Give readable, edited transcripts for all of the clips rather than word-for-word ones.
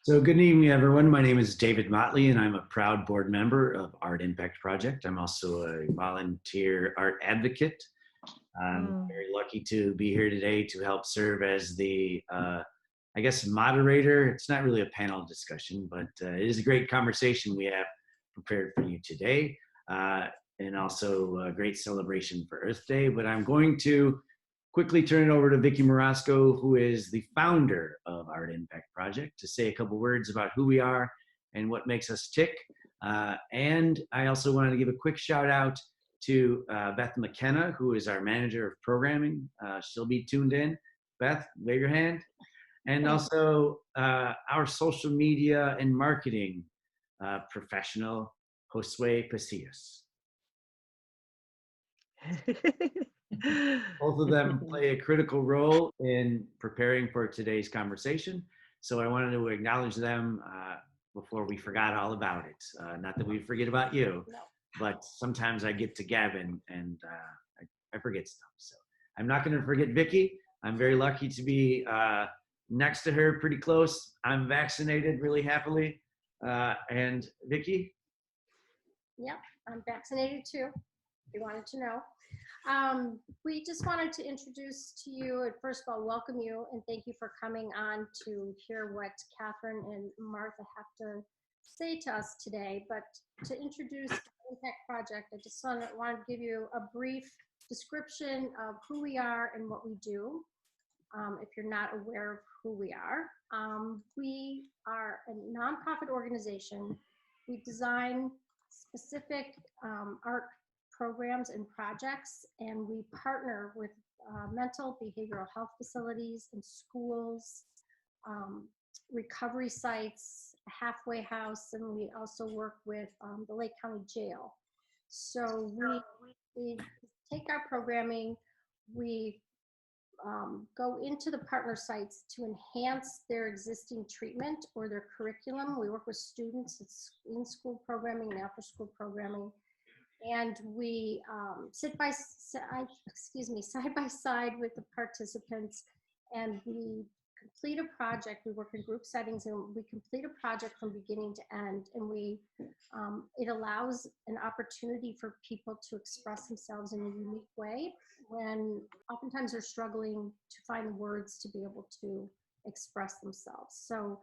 So good evening, everyone. My name is David Motley, and I'm a proud board member of Art Impact Project. I'm also a volunteer art advocate. I'm Mm. very lucky to be here today to help serve as the, I guess, moderator. It's not really a panel discussion, but it is a great conversation we have prepared for you today, and also a great celebration for Earth Day. But I'm going to quickly turn it over to Vicki Morasco, who is the founder of Art Impact Project, to say a couple words about who we are and what makes us tick. And I also wanted to give a quick shout out to Beth McKenna, who is our manager of programming. She'll be tuned in. Beth, wave your hand. And also our social media and marketing professional, Josue Pasillas. Both of them play a critical role in preparing for today's conversation. So I wanted to acknowledge them before we forgot all about it. Not that we forget about you, but sometimes I get to Gavin and I forget stuff. So I'm not going to forget Vicki. I'm very lucky to be next to her, pretty close. I'm vaccinated really happily. And Vicki? Yep, I'm vaccinated too, if you wanted to know. We just wanted to introduce to you, and first of all, welcome you and thank you for coming on to hear what Catherine and Martha have to say to us today. But to introduce the Impact Project, I just want to give you a brief description of who we are and what we do, if you're not aware of who we are. We are a nonprofit organization. We design specific art programs and projects, and we partner with mental behavioral health facilities and schools, recovery sites, a halfway house, and we also work with the Lake County Jail. So we take our programming, we go into the partner sites to enhance their existing treatment or their curriculum. We work with students, it's in-school programming and after-school programming. And we side by side with the participants, and we complete a project. We work in group settings, and we complete a project from beginning to end. And it allows an opportunity for people to express themselves in a unique way when oftentimes they're struggling to find the words to be able to express themselves. So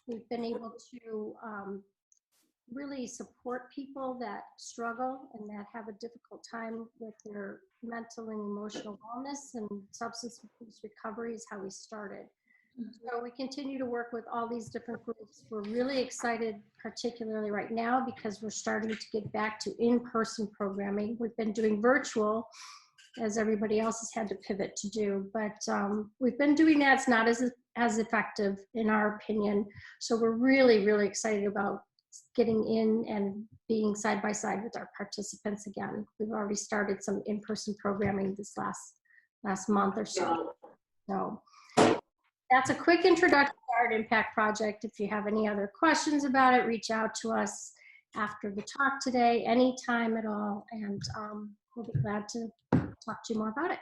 we've been able to really support people that struggle and that have a difficult time with their mental and emotional wellness, and substance abuse recovery is how we started. So we continue to work with all these different groups. We're really excited, particularly right now, because we're starting to get back to in-person programming. We've been doing virtual, as everybody else has had to pivot to do, but we've been doing that. It's not as effective, in our opinion. So we're really, really excited about getting in and being side by side with our participants again. We've already started some in-person programming this last month or so. So that's a quick introduction to Art Impact Project. If you have any other questions about it, reach out to us after the talk today, anytime at all, and we'll be glad to talk to you more about it.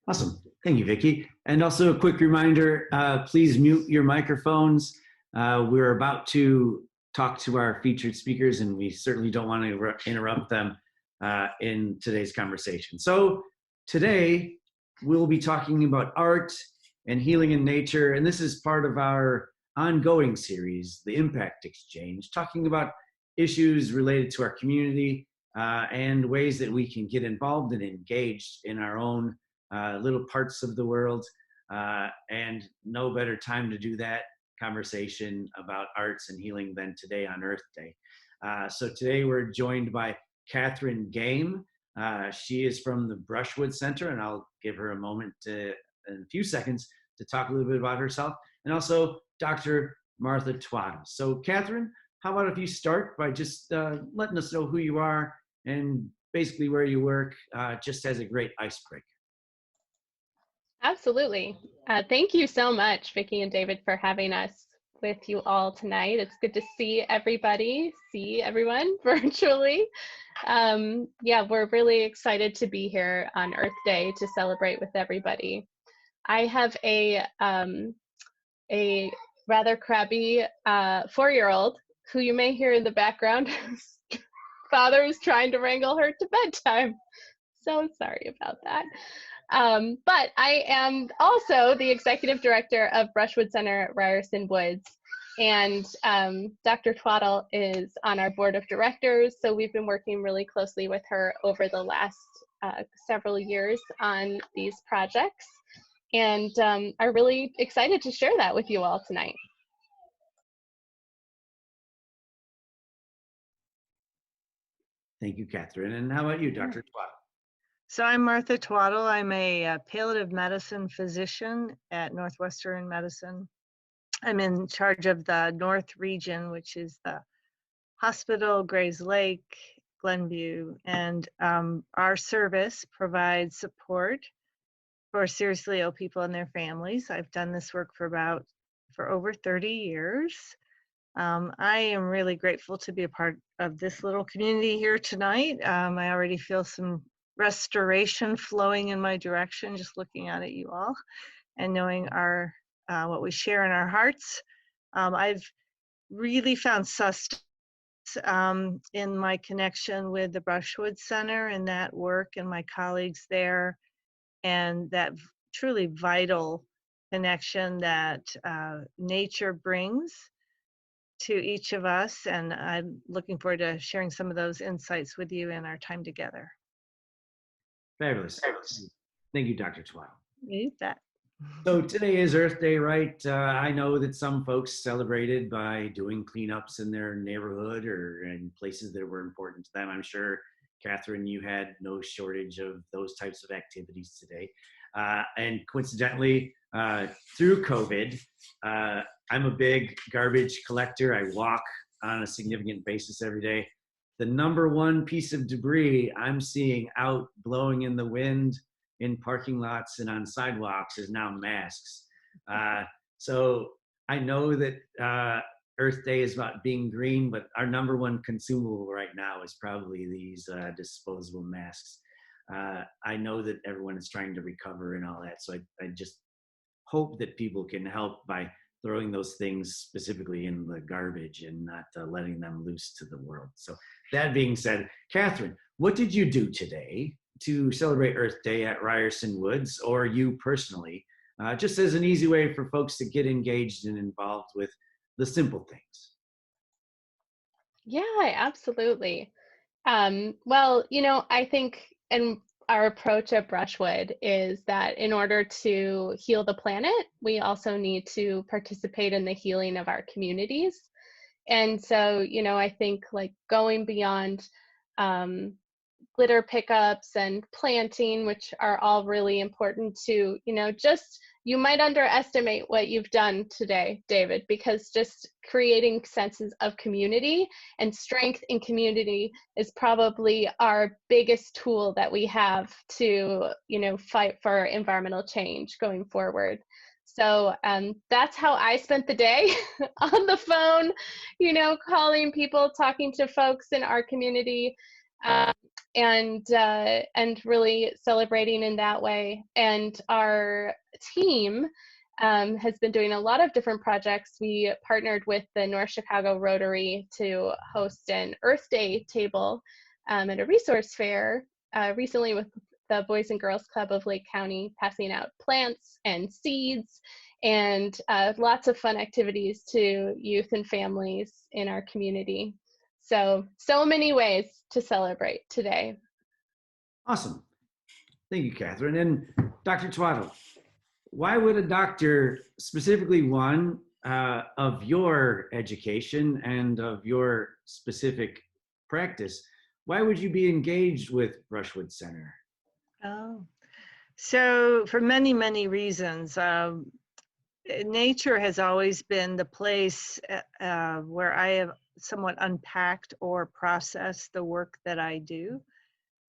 Awesome. Thank you, Vicki. And also a quick reminder, please mute your microphones. We're about to talk to our featured speakers, and we certainly don't want to interrupt them in today's conversation. So today we'll be talking about art and healing in nature, and this is part of our ongoing series, The Impact Exchange, talking about issues related to our community and ways that we can get involved and engaged in our own little parts of the world, and no better time to do that conversation about arts and healing than today on Earth Day. So today we're joined by Catherine Game. She is from the Brushwood Center, and I'll give her a moment in a few seconds to talk a little bit about herself, and also Dr. Martha Twaddle. So Catherine, how about if you start by just letting us know who you are and basically where you work, just as a great icebreaker. Absolutely. Thank you so much, Vicki and David, for having us with you all tonight. It's good to see everyone virtually. Yeah, we're really excited to be here on Earth Day to celebrate with everybody. I have a a rather crabby 4-year-old who you may hear in the background. Father is trying to wrangle her to bedtime. So sorry about that. But I am also the executive director of Brushwood Center at Ryerson Woods. And Dr. Twaddle is on our board of directors. So we've been working really closely with her over the last several years on these projects. And are really excited to share that with you all tonight. Thank you, Catherine. And how about you, Dr. Twaddle? So I'm Martha Twaddle. I'm a palliative medicine physician at Northwestern Medicine. I'm in charge of the North region, which is the hospital, Grays Lake, Glenview, and our service provides support for seriously ill people and their families. I've done this work for over 30 years. I am really grateful to be a part of this little community here tonight. I already feel some restoration flowing in my direction, just looking out at you all and knowing what we share in our hearts. I've really found sustenance in my connection with the Brushwood Center and that work and my colleagues there, and that truly vital connection that nature brings to each of us. And I'm looking forward to sharing some of those insights with you in our time together. Fabulous. Thank you, Dr. Twaddle. You bet. So today is Earth Day, right? I know that some folks celebrated by doing cleanups in their neighborhood or in places that were important to them. I'm sure, Catherine, you had no shortage of those types of activities today. And coincidentally, through COVID, I'm a big garbage collector. I walk on a significant basis every day. The number one piece of debris I'm seeing out blowing in the wind in parking lots and on sidewalks is now masks. So I know that Earth Day is about being green, but our number one consumable right now is probably these disposable masks. I know that everyone is trying to recover and all that, so I just hope that people can help by throwing those things specifically in the garbage and not letting them loose to the world. So that being said, Catherine, what did you do today to celebrate Earth Day at Ryerson Woods, or you personally, just as an easy way for folks to get engaged and involved with the simple things? Yeah, absolutely. Well, I think, and our approach at Brushwood is that in order to heal the planet, we also need to participate in the healing of our communities. And so, I think like going beyond litter pickups and planting, which are all really important to, you might underestimate what you've done today, David, because just creating senses of community and strength in community is probably our biggest tool that we have to, fight for environmental change going forward. So that's how I spent the day on the phone, calling people, talking to folks in our community. And really celebrating in that way. And our team has been doing a lot of different projects. We partnered with the North Chicago Rotary to host an Earth Day table at a resource fair recently with the Boys and Girls Club of Lake County, passing out plants and seeds and lots of fun activities to youth and families in our community. So many ways to celebrate today. Awesome. Thank you, Catherine. And Dr. Twaddle, why would a doctor, specifically one of your education and of your specific practice, why would you be engaged with Brushwood Center? So for many, many reasons. Nature has always been the place where I have somewhat unpacked or processed the work that I do.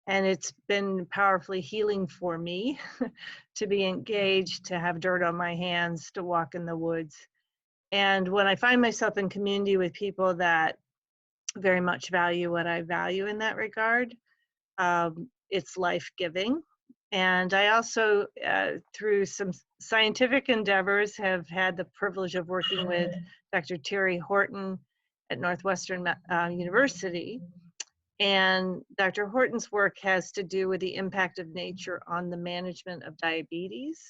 And it's been powerfully healing for me to be engaged, to have dirt on my hands, to walk in the woods. And when I find myself in community with people that very much value what I value in that regard, it's life-giving. And I also, through some scientific endeavors have had the privilege of working with Dr. Terry Horton at Northwestern University. And Dr. Horton's work has to do with the impact of nature on the management of diabetes.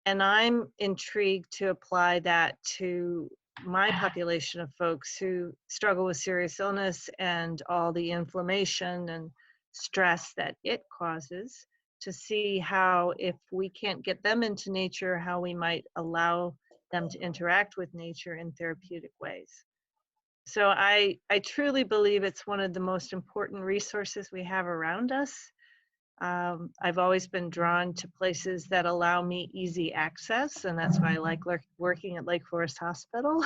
And I'm intrigued to apply that to my population of folks who struggle with serious illness and all the inflammation and stress that it causes, to see how, if we can't get them into nature, how we might allow them to interact with nature in therapeutic ways. So I truly believe it's one of the most important resources we have around us. I've always been drawn to places that allow me easy access, and that's why I like working at Lake Forest Hospital.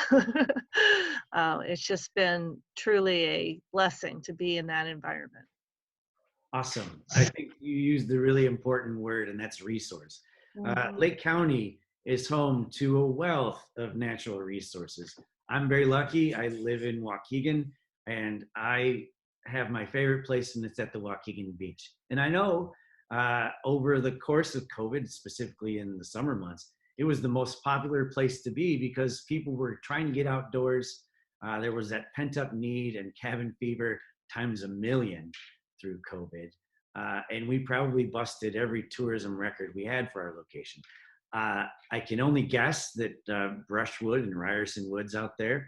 It's just been truly a blessing to be in that environment. Awesome. I think you used the really important word, and that's resource. Lake County is home to a wealth of natural resources. I'm very lucky. I live in Waukegan, and I have my favorite place, and it's at the Waukegan Beach. And I know over the course of COVID, specifically in the summer months, it was the most popular place to be because people were trying to get outdoors. There was that pent-up need and cabin fever times a million through COVID. And we probably busted every tourism record we had for our location. I can only guess that Brushwood and Ryerson Woods out there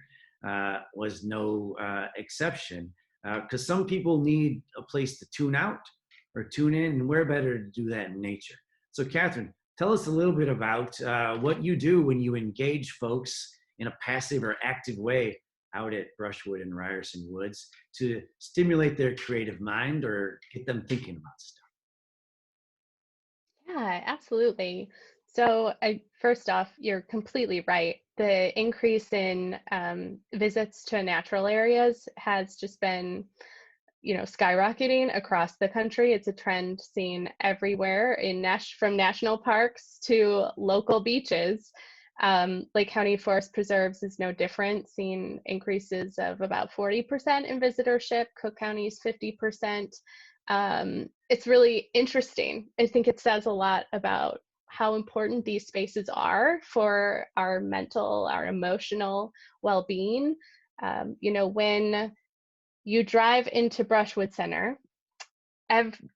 was no exception, because some people need a place to tune out or tune in, and where better to do that in nature. So Catherine, tell us a little bit about what you do when you engage folks in a passive or active way out at Brushwood and Ryerson Woods to stimulate their creative mind or get them thinking about stuff. Yeah, absolutely. So first off, you're completely right. The increase in visits to natural areas has just been, skyrocketing across the country. It's a trend seen everywhere from national parks to local beaches. Lake County Forest Preserves is no different, seeing increases of about 40% in visitorship. Cook County's 50%. It's really interesting. I think it says a lot about how important these spaces are for our mental, our emotional well-being. When you drive into Brushwood Center,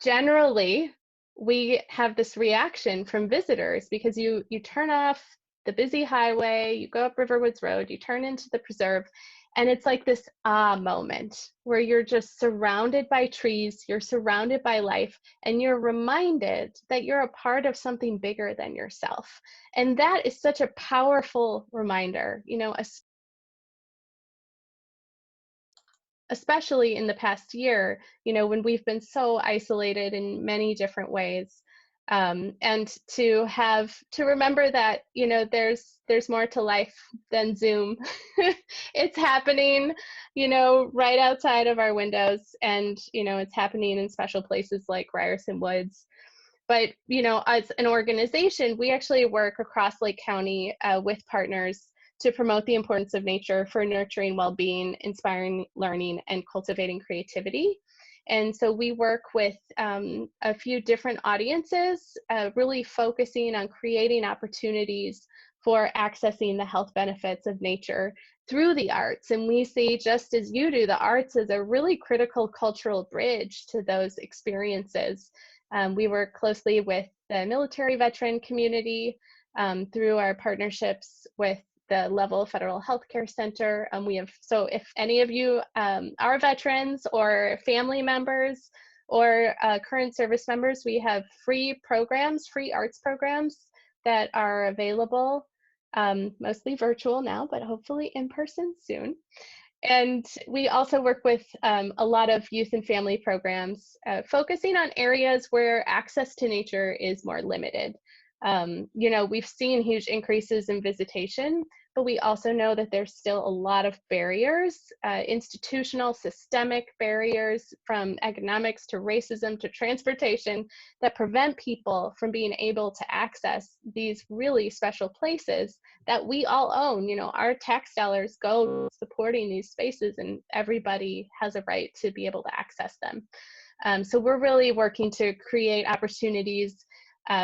generally we have this reaction from visitors because you turn off the busy highway, you go up Riverwoods Road, you turn into the preserve, and it's like this moment where you're just surrounded by trees, you're surrounded by life, and you're reminded that you're a part of something bigger than yourself. And that is such a powerful reminder, especially in the past year, when we've been so isolated in many different ways. And to remember that, there's more to life than Zoom. It's happening, right outside of our windows, and, it's happening in special places like Ryerson Woods. But, as an organization, we actually work across Lake County with partners to promote the importance of nature for nurturing well-being, inspiring learning, and cultivating creativity. And so we work with a few different audiences, really focusing on creating opportunities for accessing the health benefits of nature through the arts. And we see, just as you do, the arts as a really critical cultural bridge to those experiences. We work closely with the military veteran community through our partnerships with the Level Federal Healthcare Center. So if any of you are veterans or family members or current service members, we have free arts programs that are available, mostly virtual now, but hopefully in person soon. And we also work with a lot of youth and family programs, focusing on areas where access to nature is more limited. We've seen huge increases in visitation, but we also know that there's still a lot of barriers, institutional, systemic barriers, from economics to racism to transportation, that prevent people from being able to access these really special places that we all own. Our tax dollars go supporting these spaces, and everybody has a right to be able to access them. So we're really working to create opportunities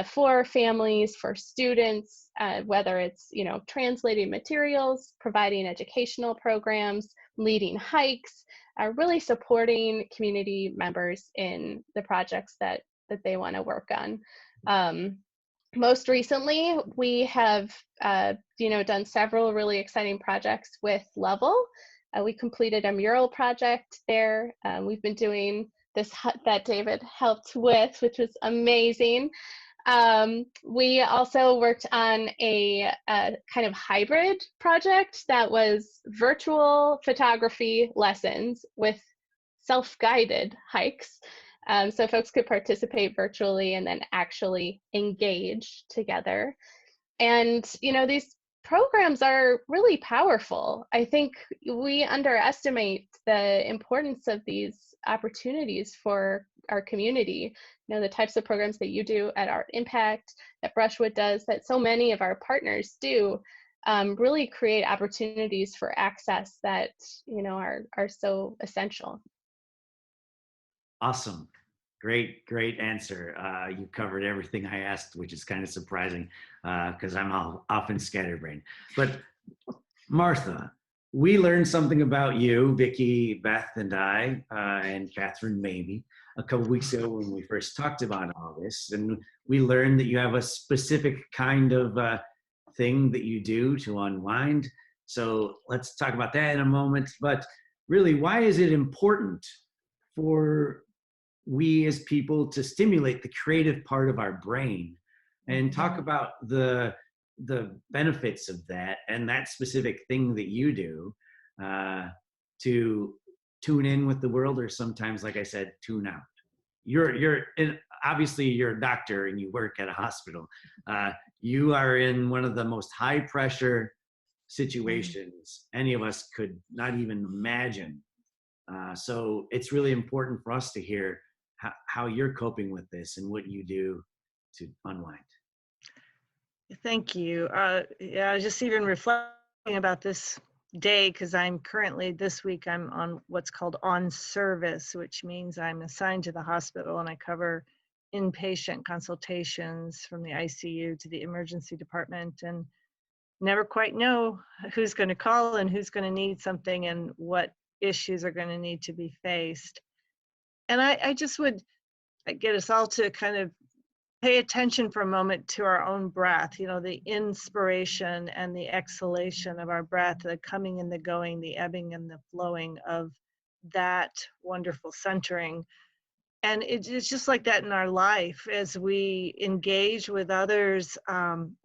for families, for students, whether it's, translating materials, providing educational programs, leading hikes, really supporting community members in the projects that they want to work on. Most recently, we have, done several really exciting projects with Level. We completed a mural project there. We've been doing this hut that David helped with, which was amazing. We also worked on a kind of hybrid project that was virtual photography lessons with self-guided hikes. So folks could participate virtually and then actually engage together. And, these programs are really powerful. I think we underestimate the importance of these opportunities for our community. The types of programs that you do at Art Impact, that Brushwood does, that so many of our partners do, really create opportunities for access that, are so essential. Awesome. Great answer. You covered everything I asked, which is kind of surprising because I'm often scatterbrained. But Martha, we learned something about you, Vicki, Beth, and I, and Catherine maybe, a couple weeks ago when we first talked about all this. And we learned that you have a specific kind of thing that you do to unwind. So let's talk about that in a moment. But really, why is it important for we as people to stimulate the creative part of our brain and talk about the benefits of that and that specific thing that you do to tune in with the world, or sometimes, like I said, tune out? Obviously you're a doctor and you work at a hospital. You are in one of the most high pressure situations any of us could not even imagine. So it's really important for us to hear how you're coping with this and what you do to unwind. Thank you. Yeah, I was just even reflecting about this day because I'm currently, this week, I'm on what's called on service, which means I'm assigned to the hospital and I cover inpatient consultations from the ICU to the emergency department, and never quite know who's going to call and who's going to need something and what issues are going to need to be faced. And I just would get us all to kind of pay attention for a moment to our own breath, the inspiration and the exhalation of our breath, the coming and the going, the ebbing and the flowing of that wonderful centering. And it's just like that in our life. As we engage with others,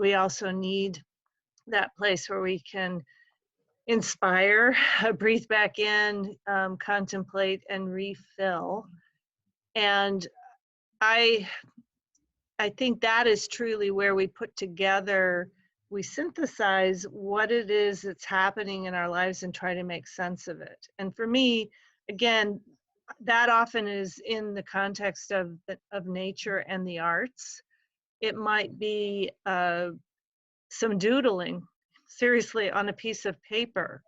we also need that place where we can inspire, breathe back in, contemplate, and refill. And I think that is truly where we put together, we synthesize what it is that's happening in our lives and try to make sense of it. And for me, again, that often is in the context of nature and the arts. It might be some doodling, seriously, on a piece of paper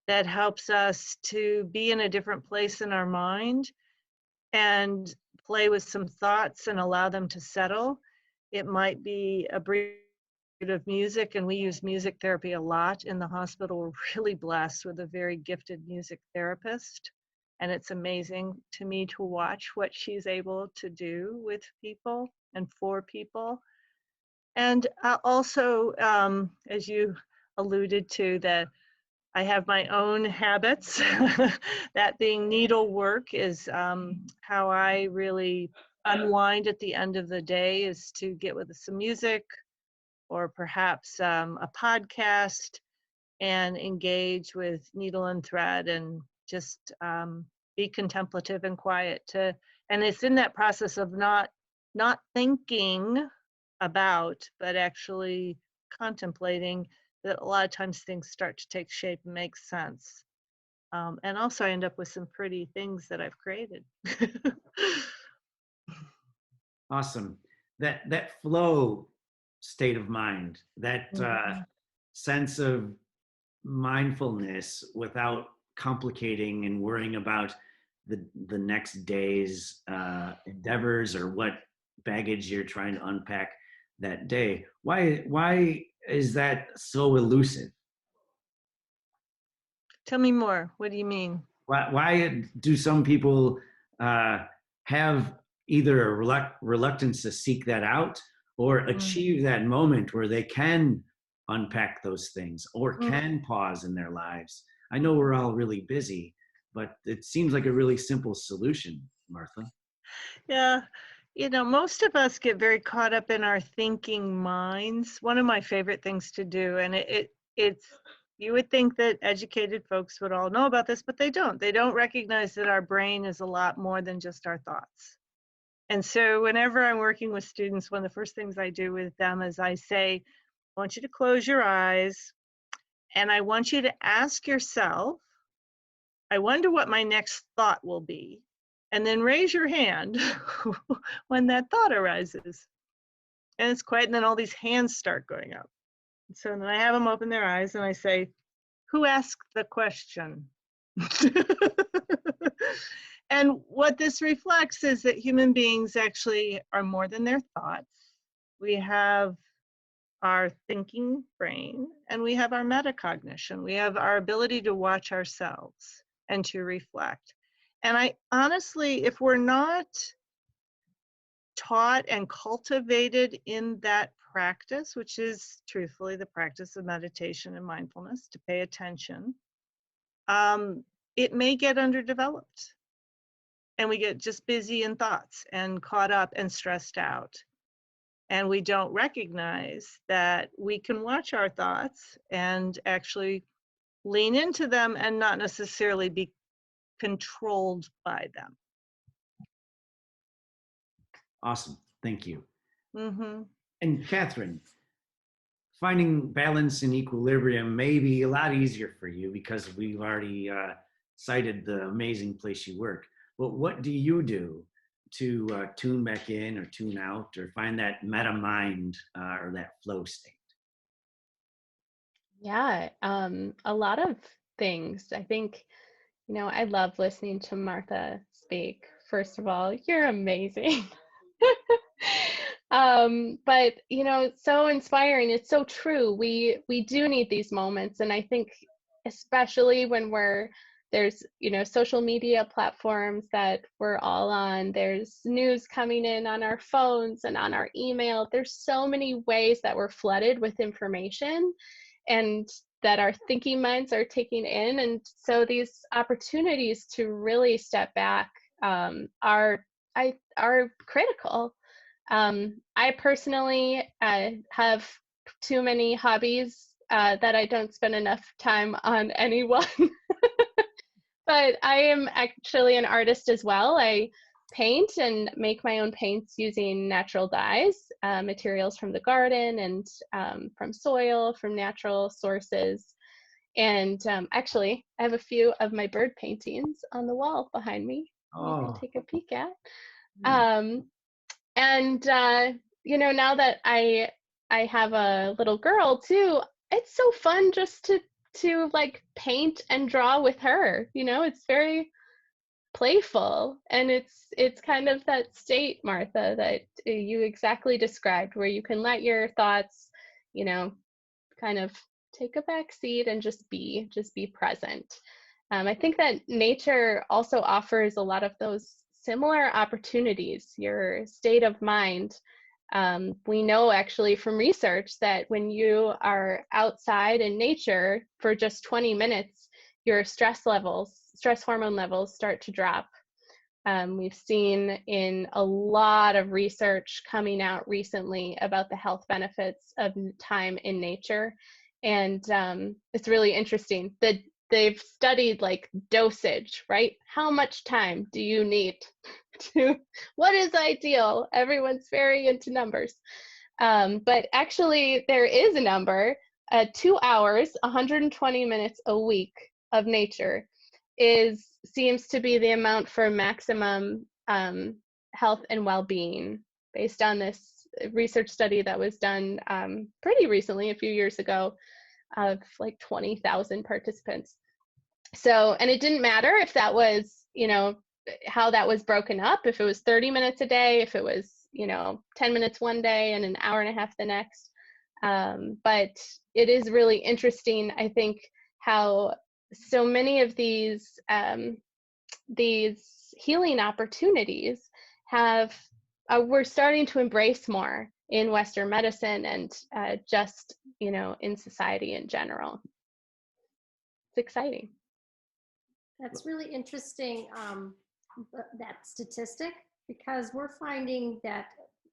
that helps us to be in a different place in our mind and play with some thoughts and allow them to settle. It might be a brief of music, and we use music therapy a lot in the hospital. We're really blessed with a very gifted music therapist, and it's amazing to me to watch what she's able to do with people and for people. And also, as you alluded to, that I have my own habits. That being needlework is how I really unwind at the end of the day, is to get with some music or perhaps a podcast and engage with needle and thread and just be contemplative and quiet. And it's in that process of not thinking about, but actually contemplating, that a lot of times things start to take shape and make sense. And also I end up with some pretty things that I've created. Awesome. That flow state of mind, that sense of mindfulness without complicating and worrying about the next day's endeavors or what baggage you're trying to unpack. that day. Why is that so elusive? Tell me more. What do you mean? Why do some people have either a reluctance to seek that out or achieve that moment where they can unpack those things or can pause in their lives? I know we're all really busy, but it seems like a really simple solution, Martha. Yeah. Most of us get very caught up in our thinking minds. One of my favorite things to do, and it's you would think that educated folks would all know about this, but they don't. They don't recognize that our brain is a lot more than just our thoughts. And so whenever I'm working with students, one of the first things I do with them is I say, I want you to close your eyes and I want you to ask yourself, I wonder what my next thought will be. And then raise your hand when that thought arises. And it's quiet, and then all these hands start going up. So then I have them open their eyes and I say, who asked the question? And what this reflects is that human beings actually are more than their thoughts. We have our thinking brain and we have our metacognition. We have our ability to watch ourselves and to reflect. And I honestly, if we're not taught and cultivated in that practice, which is truthfully the practice of meditation and mindfulness, to pay attention, it may get underdeveloped. And we get just busy in thoughts and caught up and stressed out. And we don't recognize that we can watch our thoughts and actually lean into them and not necessarily be controlled by them. Awesome. Thank you. Mm-hmm. And Catherine, finding balance and equilibrium may be a lot easier for you because we've already cited the amazing place you work. But what do you do to tune back in or tune out or find that meta mind or that flow state? Yeah, a lot of things. I think, I love listening to Martha speak. First of all, you're amazing. But so inspiring. It's so true. We do need these moments, and I think especially when there's social media platforms that we're all on. There's news coming in on our phones and on our email. There's so many ways that we're flooded with information, and that our thinking minds are taking in. And so these opportunities to really step back are critical. I personally have too many hobbies that I don't spend enough time on any one. But I am actually an artist as well. I paint and make my own paints using natural dyes, materials from the garden and from soil, from natural sources. And actually, I have a few of my bird paintings on the wall behind me. You can take a peek at. Now that I have a little girl too, it's so fun just to like paint and draw with her. It's very playful, and it's kind of that state, Martha, that you exactly described, where you can let your thoughts, kind of take a back seat and just be present. I think that nature also offers a lot of those similar opportunities. Your state of mind. We know actually from research that when you are outside in nature for just 20 minutes, your stress hormone levels start to drop. We've seen in a lot of research coming out recently about the health benefits of time in nature. And it's really interesting that they've studied like dosage, right? How much time do you need what is ideal? Everyone's very into numbers. But actually there is a number, 2 hours, 120 minutes a week of nature seems to be the amount for maximum health and well-being, based on this research study that was done pretty recently, a few years ago, of like 20,000 participants. So, and it didn't matter if that was, how that was broken up, if it was 30 minutes a day, if it was, 10 minutes one day and an hour and a half the next. But it is really interesting, I think, how so many of these healing opportunities we're starting to embrace more in Western medicine and just, in society in general. It's exciting. That's really interesting, that statistic, because we're finding that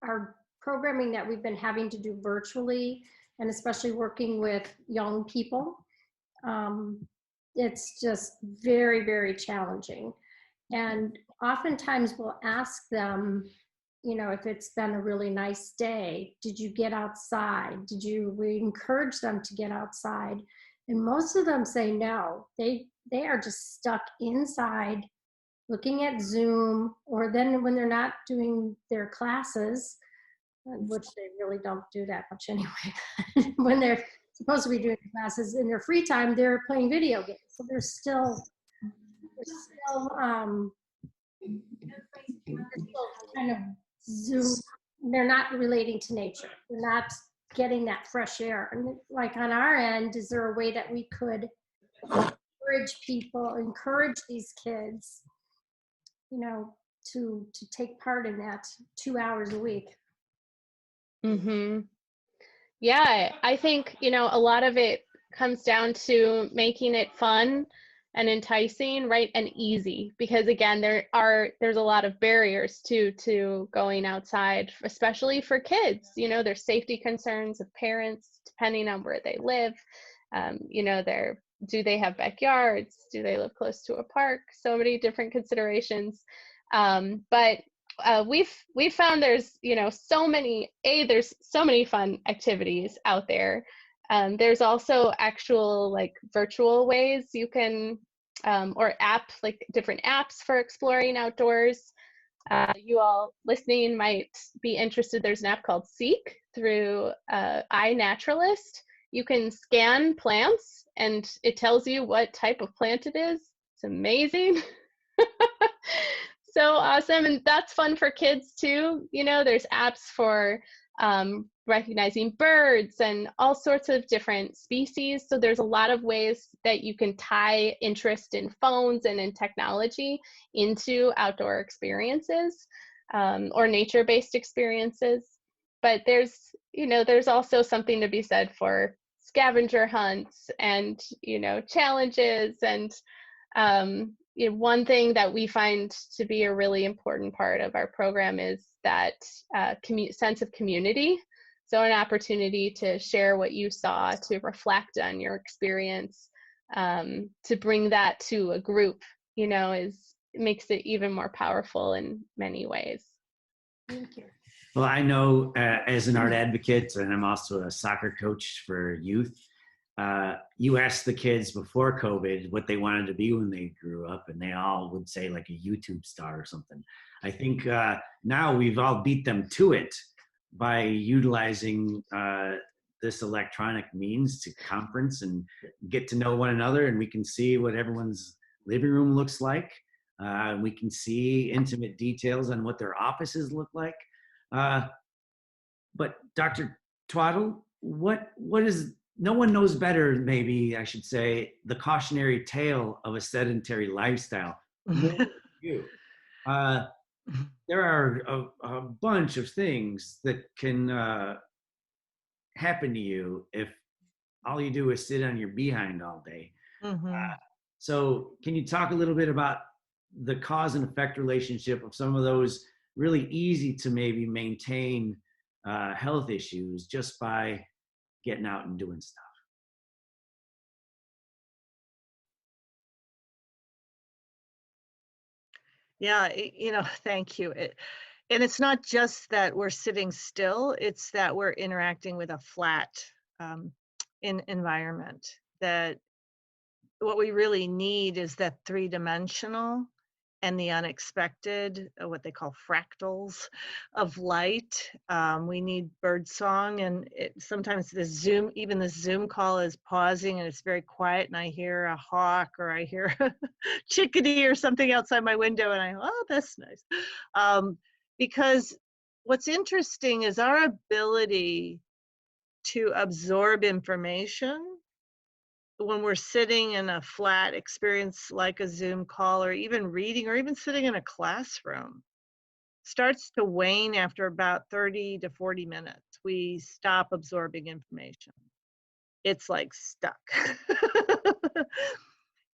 our programming that we've been having to do virtually, and especially working with young people, it's just very, very challenging. And oftentimes we'll ask them, if it's been a really nice day, did you get outside? We encourage them to get outside. And most of them say no. They are just stuck inside looking at Zoom, or then when they're not doing their classes, which they really don't do that much anyway, when they're supposed to be doing classes in their free time, they're playing video games. So they're still kind of Zoom. They're not relating to nature. They're not getting that fresh air. And like on our end, is there a way that we could encourage these kids, to take part in that 2 hours a week? Mm-hmm. Yeah, I think, a lot of it comes down to making it fun and enticing, right, and easy, because again, there's a lot of barriers to going outside, especially for kids. There's safety concerns of parents depending on where they live. Do they have backyards? Do they live close to a park? So many different considerations. But we've found there's so many fun activities out there. There's also actual virtual ways you can or different apps for exploring outdoors. You all listening might be interested. There's an app called Seek through iNaturalist. You can scan plants and it tells you what type of plant it is. It's amazing. So awesome. And that's fun for kids too. There's apps for recognizing birds and all sorts of different species. So there's a lot of ways that you can tie interest in phones and in technology into outdoor experiences or nature-based experiences. But there's also something to be said for scavenger hunts and, challenges. And one thing that we find to be a really important part of our program is that sense of community. So an opportunity to share what you saw, to reflect on your experience, to bring that to a group, makes it even more powerful in many ways. Thank you. Well, I know as an art advocate, and I'm also a soccer coach for youth, you asked the kids before COVID what they wanted to be when they grew up, and they all would say like a YouTube star or something. I think now we've all beat them to it by utilizing this electronic means to conference and get to know one another, and we can see what everyone's living room looks like. We can see intimate details on what their offices look like. But Dr. Twaddle, what is, no one knows better, maybe I should say, the cautionary tale of a sedentary lifestyle. You. There are a bunch of things that can happen to you if all you do is sit on your behind all day. Mm-hmm. So can you talk a little bit about the cause and effect relationship of some of those really easy to maybe maintain health issues just by getting out and doing stuff? Yeah, thank you. And it's not just that we're sitting still, it's that we're interacting with a flat environment. That what we really need is that three-dimensional and the unexpected, what they call fractals of light. We need birdsong, and sometimes even the Zoom call is pausing and it's very quiet, and I hear a hawk or I hear a chickadee or something outside my window, and oh, that's nice. Because what's interesting is our ability to absorb information when we're sitting in a flat experience like a Zoom call, or even reading, or even sitting in a classroom, starts to wane after about 30 to 40 minutes. We stop absorbing information. It's like stuck.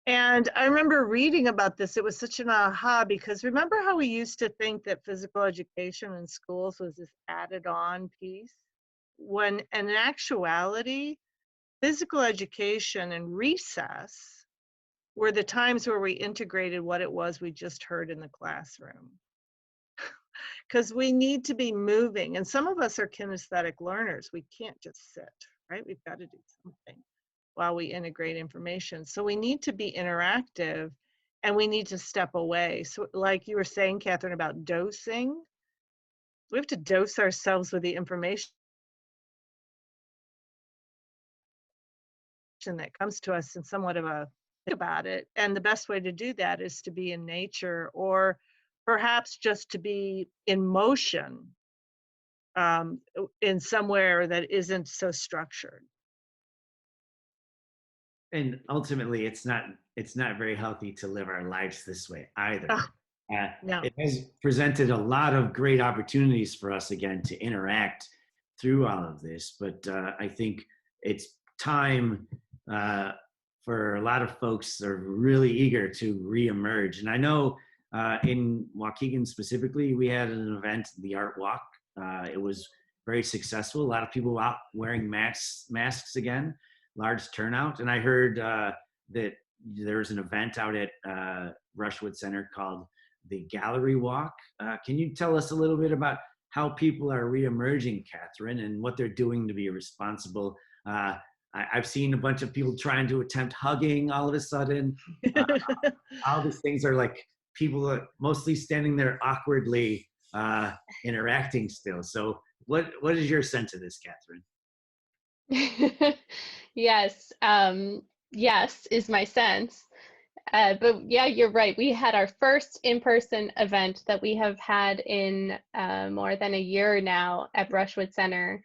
And I remember reading about this. It was such an aha, because remember how we used to think that physical education in schools was this added on piece? When in actuality, physical education and recess were the times where we integrated what it was we just heard in the classroom. Because we need to be moving. And some of us are kinesthetic learners. We can't just sit, right? We've got to do something while we integrate information. So we need to be interactive, and we need to step away. So like you were saying, Catherine, about dosing, we have to dose ourselves with the information that comes to us in somewhat of a think about it. And the best way to do that is to be in nature, or perhaps just to be in motion in somewhere that isn't so structured. And ultimately, it's not very healthy to live our lives this way either. Oh, Uh, no. it has presented a lot of great opportunities for us again to interact through all of this, but I think it's time for a lot of folks that are really eager to reemerge. And I know in Waukegan specifically, we had an event, the Art Walk. It was very successful. A lot of people out wearing masks again, large turnout. And I heard that there's an event out at Brushwood Center called the Gallery Walk. Can you tell us a little bit about how people are reemerging, Catherine, and what they're doing to be responsible? I've seen a bunch of people trying to attempt hugging all of a sudden. All these things are like people are mostly standing there awkwardly interacting still. So what is your sense of this, Catherine? Yes, yes is my sense. But yeah, you're right. We had our first in-person event that we have had in more than a year now at Brushwood Center,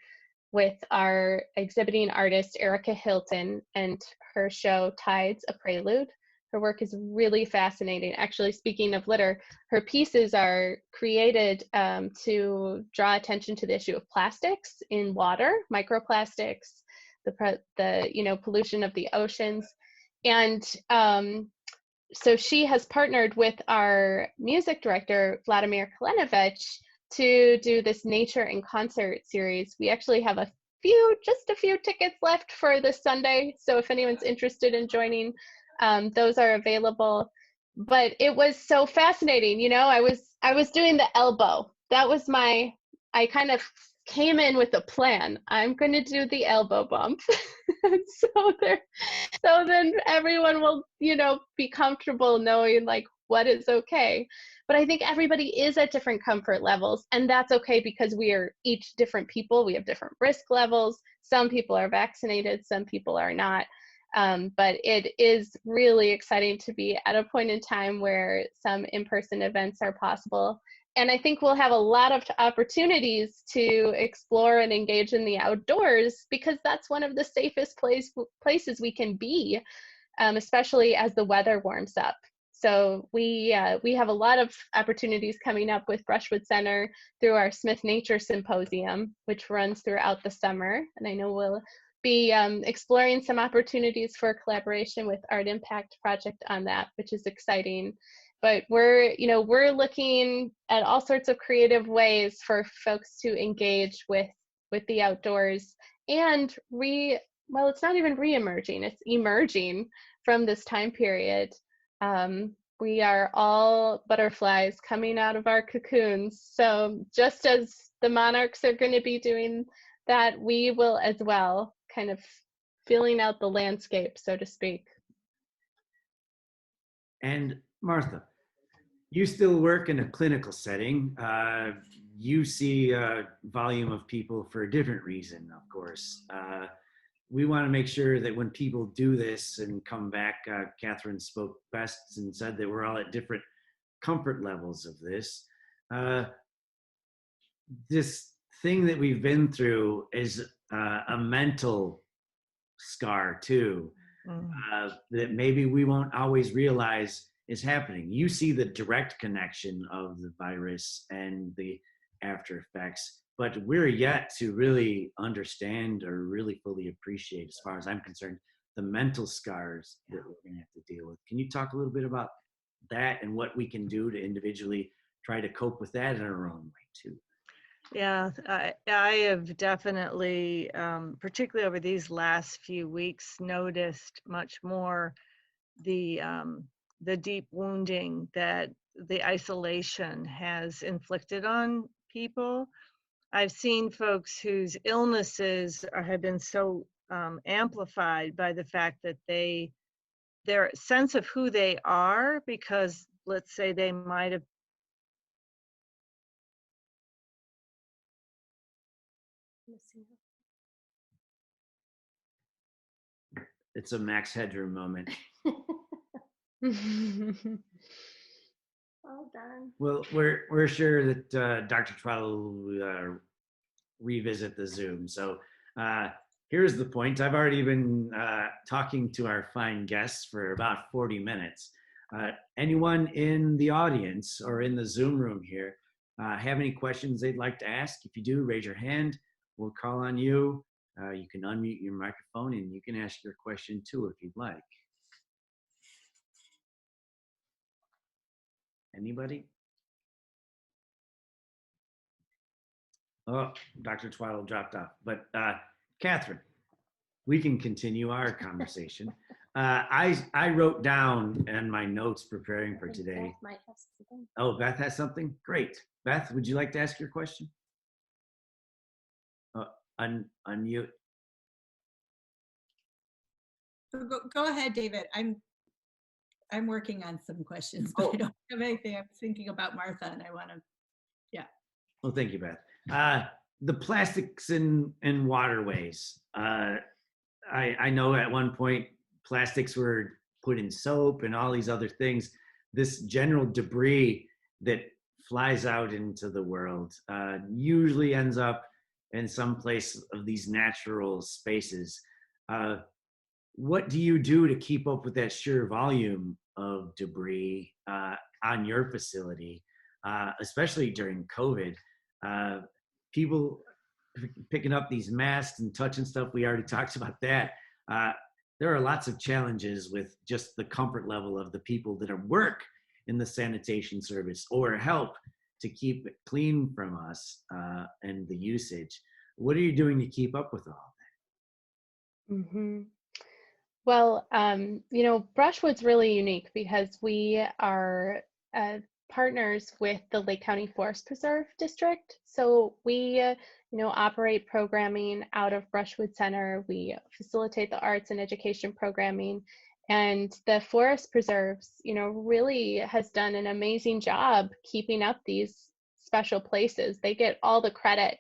with our exhibiting artist, Erica Hilton, and her show, Tides, a Prelude. Her work is really fascinating. Actually, speaking of litter, her pieces are created to draw attention to the issue of plastics in water, microplastics, the pollution of the oceans. And so she has partnered with our music director, Vladimir Kalenovich, to do this nature in concert series. We actually have just a few tickets left for this Sunday. So if anyone's interested in joining, those are available. But it was so fascinating. I was doing the elbow. That was I kind of came in with a plan. I'm going to do the elbow bump. So then everyone will, be comfortable knowing like what is okay. But I think everybody is at different comfort levels, and that's okay, because we are each different people. We have different risk levels. Some people are vaccinated, some people are not. But it is really exciting to be at a point in time where some in-person events are possible. And I think we'll have a lot of opportunities to explore and engage in the outdoors, because that's one of the safest places we can be, especially as the weather warms up. So we have a lot of opportunities coming up with Brushwood Center through our Smith Nature Symposium, which runs throughout the summer. And I know we'll be exploring some opportunities for collaboration with Art Impact Project on that, which is exciting. But we're looking at all sorts of creative ways for folks to engage with the outdoors, and it's not even re-emerging, it's emerging from this time period. We are all butterflies coming out of our cocoons. So just as the monarchs are going to be doing that, we will as well, kind of filling out the landscape, so to speak. And Martha, you still work in a clinical setting. You see a volume of people for a different reason, of course. We want to make sure that when people do this and come back, Catherine spoke best and said that we're all at different comfort levels of this. this thing that we've been through is a mental scar too, that maybe we won't always realize is happening. You see the direct connection of the virus and the after effects, but we're yet to really understand or really fully appreciate, as far as I'm concerned, the mental scars that we're going to have to deal with. Can you talk a little bit about that and what we can do to individually try to cope with that in our own way too? Yeah, I have definitely, particularly over these last few weeks, noticed much more the deep wounding that the isolation has inflicted on people. I've seen folks whose illnesses have been so amplified by the fact that their sense of who they are, because let's say they might have It's a Max Headroom moment. Well done. Well, we're sure that Dr. Twaddle will revisit the Zoom. So here's the point. I've already been talking to our fine guests for about 40 minutes. Anyone in the audience or in the Zoom room here have any questions they'd like to ask? If you do, raise your hand. We'll call on you. You can unmute your microphone and you can ask your question too if you'd like. Anybody? Oh, Dr. Twaddle dropped off. But Catherine, we can continue our conversation. I wrote down in my notes preparing for today. Beth might have something. Oh, Beth has something? Great. Beth, would you like to ask your question? Unmute. Go ahead, David. I'm working on some questions, but I don't have anything. I'm thinking about Martha, and I want to, yeah. Well, thank you, Beth. The plastics in waterways. I know at one point plastics were put in soap and all these other things. This general debris that flies out into the world usually ends up in some place of these natural spaces. What do you do to keep up with that sheer volume of debris on your facility, especially during COVID? People picking up these masks and touching stuff, we already talked about that. There are lots of challenges with just the comfort level of the people that work in the sanitation service or help to keep it clean from us and the usage. What are you doing to keep up with all that? Mm-hmm. Well, you know, Brushwood's really unique because we are partners with the Lake County Forest Preserve District. So we, you know, operate programming out of Brushwood Center. We facilitate the arts and education programming. And the Forest Preserves, you know, really has done an amazing job keeping up these special places. They get all the credit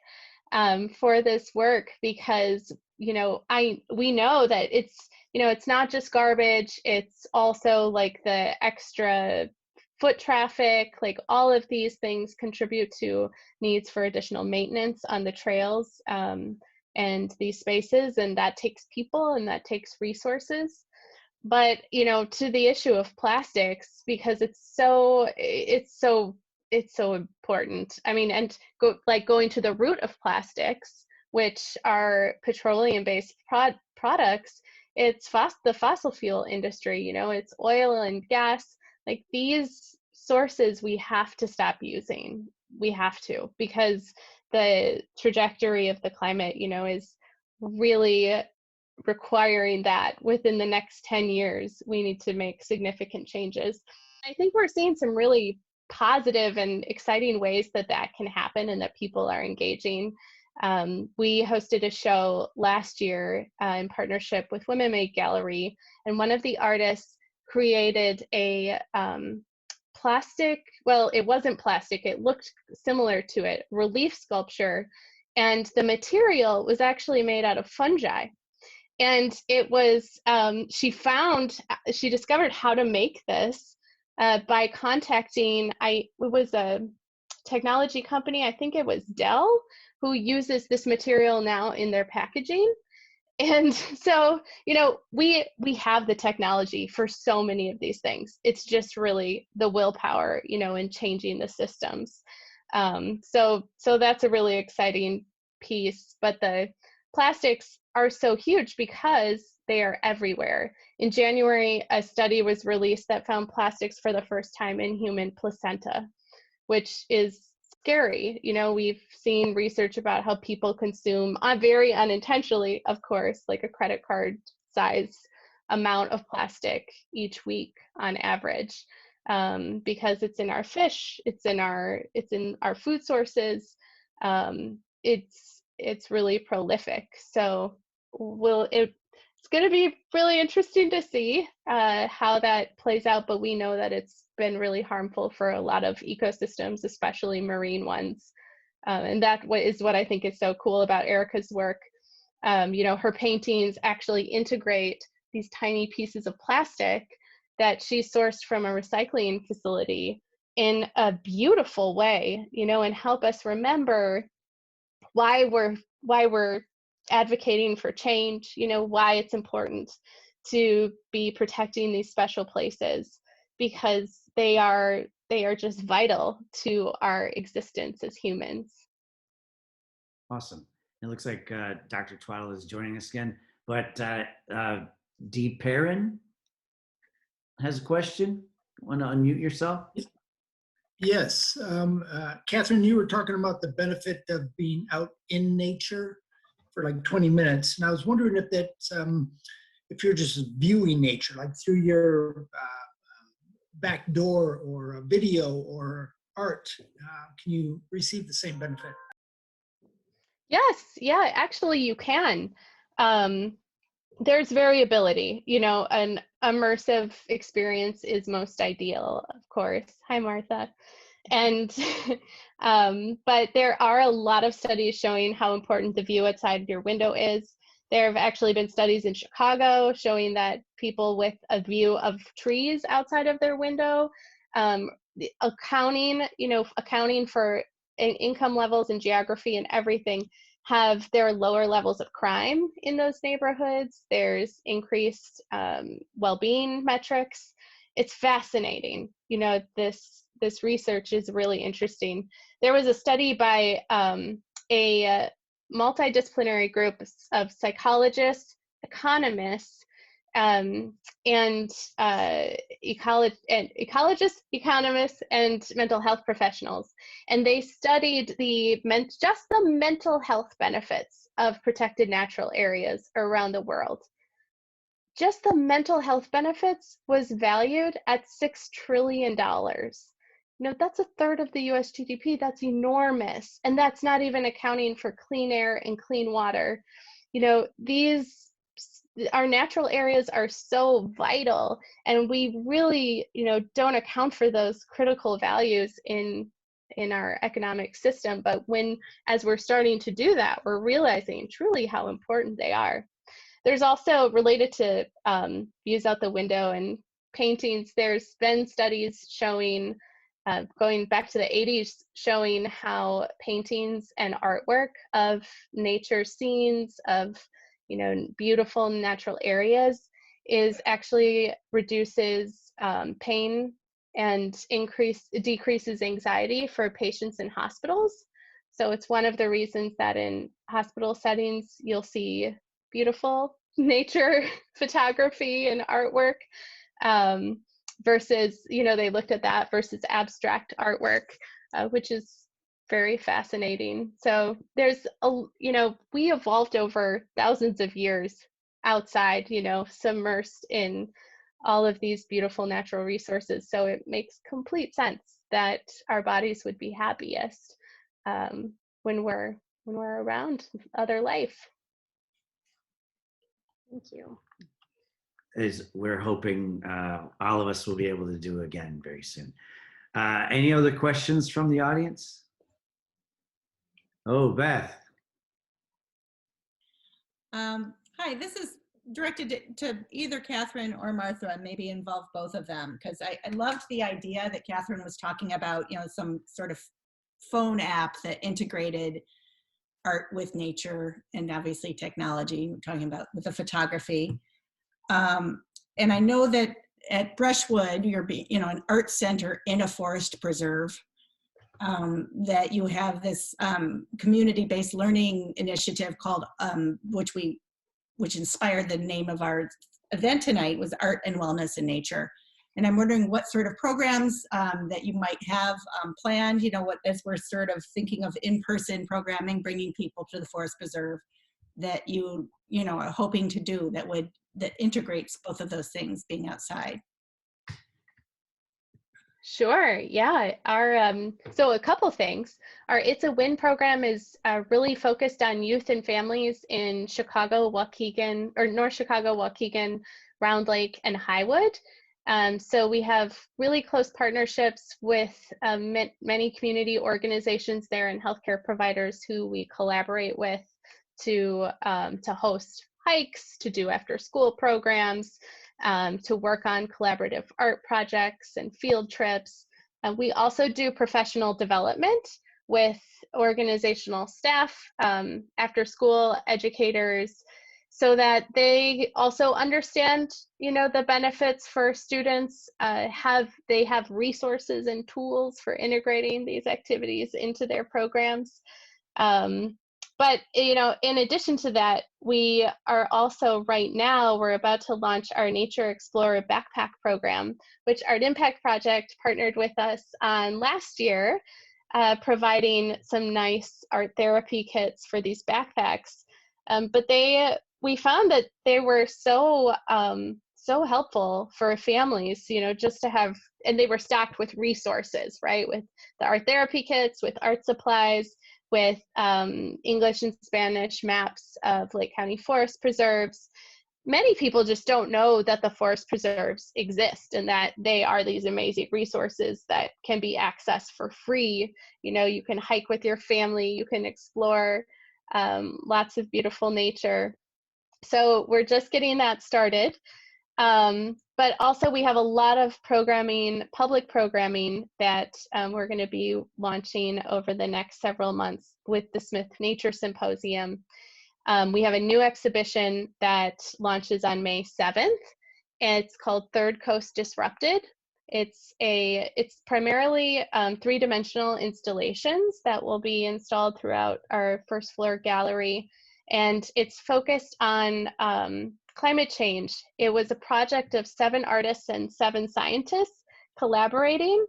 for this work because, you know, we know that it's, you know, it's not just garbage, it's also like the extra foot traffic, like all of these things contribute to needs for additional maintenance on the trails and these spaces, and that takes people and that takes resources. But, you know, to the issue of plastics, because it's so important. I mean, and going to the root of plastics, which are petroleum-based products, it's the fossil fuel industry, you know, it's oil and gas. Like these sources we have to stop using. We have to, because the trajectory of the climate, you know, is really requiring that within the next 10 years, we need to make significant changes. I think we're seeing some really positive and exciting ways that can happen and that people are engaging. We hosted a show last year in partnership with Women Made Gallery, and one of the artists created a plastic, well, it wasn't plastic, it looked similar to it, relief sculpture, and the material was actually made out of fungi. And it was, she discovered how to make this by contacting, it was a technology company, I think it was Dell, who uses this material now in their packaging. And so, we have the technology for so many of these things. It's just really the willpower, in changing the systems. So that's a really exciting piece. But the plastics are so huge because they are everywhere. In January, a study was released that found plastics for the first time in human placenta, which is scary. We've seen research about how people consume, very unintentionally, of course, like a credit card size amount of plastic each week on average, because it's in our fish, it's in our food sources. It's really prolific. So it's going to be really interesting to see how that plays out, but we know that it's been really harmful for a lot of ecosystems, especially marine ones. And that is what I think is so cool about Erica's work. Her paintings actually integrate these tiny pieces of plastic that she sourced from a recycling facility in a beautiful way, and help us remember why we're advocating for change, why it's important to be protecting these special places, because they are just vital to our existence as humans. Awesome. It looks like Dr. Twaddle is joining us again, but Dee Perrin has a question. Want to unmute yourself? Yes. Catherine, you were talking about the benefit of being out in nature for like 20 minutes. And I was wondering if that's, if you're just viewing nature, like through your back door or a video or art, can you receive the same benefit? Yes, yeah, actually you can. There's variability, an immersive experience is most ideal, of course. Hi, Martha. And, but there are a lot of studies showing how important the view outside your window is. There have actually been studies in Chicago showing that people with a view of trees outside of their window, accounting for income levels and geography and everything, there are lower levels of crime in those neighborhoods. There's increased well-being metrics. It's fascinating. This research is really interesting. There was a study by a multidisciplinary group of psychologists, economists, and ecologists, economists, and mental health professionals. And they studied just the mental health benefits of protected natural areas around the world. Just the mental health benefits was valued at $6 trillion. That's a third of the US GDP. That's enormous. And that's not even accounting for clean air and clean water. Our natural areas are so vital, and we really, don't account for those critical values in our economic system. But as we're starting to do that, we're realizing truly how important they are. There's also, related to views out the window and paintings, there's been studies showing, going back to the 80s, showing how paintings and artwork of nature scenes, of beautiful natural areas, actually reduces pain and decreases anxiety for patients in hospitals. So it's one of the reasons that in hospital settings you'll see beautiful nature photography and artwork, versus, they looked at that versus abstract artwork, which is very fascinating. So there's we evolved over thousands of years outside, submersed in all of these beautiful natural resources. So it makes complete sense that our bodies would be happiest when we're around other life. Thank you. We're hoping all of us will be able to do again very soon. Any other questions from the audience? Oh, Beth. Hi, this is directed to either Catherine or Martha, and maybe involve both of them, because I loved the idea that Catherine was talking about, some sort of phone app that integrated art with nature and obviously technology. We're talking about with the photography. And I know that at Brushwood, you're an art center in a forest preserve, that you have this community-based learning initiative called, which inspired the name of our event tonight, was Art and Wellness in Nature. And I'm wondering what sort of programs that you might have planned, as we're sort of thinking of in-person programming, bringing people to the forest preserve, that you are hoping to do that integrates both of those things, being outside. Sure. Yeah. So a couple things. Our It's a Win program is really focused on youth and families in Chicago, Waukegan, or North Chicago, Waukegan, Round Lake, and Highwood. So we have really close partnerships with many community organizations there and healthcare providers who we collaborate with to host hikes, to do after school programs, to work on collaborative art projects and field trips. We also do professional development with organizational staff, after school educators, so that they also understand, the benefits for students. They have resources and tools for integrating these activities into their programs. But, in addition to that, we are also we're about to launch our Nature Explorer Backpack Program, which Art Impact Project partnered with us on last year, providing some nice art therapy kits for these backpacks. But we found that they were so helpful for families, just to have, and they were stocked with resources, right? With the art therapy kits, with art supplies, with English and Spanish maps of Lake County forest preserves. Many people just don't know that the forest preserves exist and that they are these amazing resources that can be accessed for free. You can hike with your family, you can explore lots of beautiful nature. So we're just getting that started. But also we have a lot of public programming that we're going to be launching over the next several months with the Smith Nature Symposium. We have a new exhibition that launches on May 7th, and it's called Third Coast Disrupted. It's primarily three-dimensional installations that will be installed throughout our first floor gallery, and it's focused on climate change. It was a project of 7 artists and 7 scientists collaborating,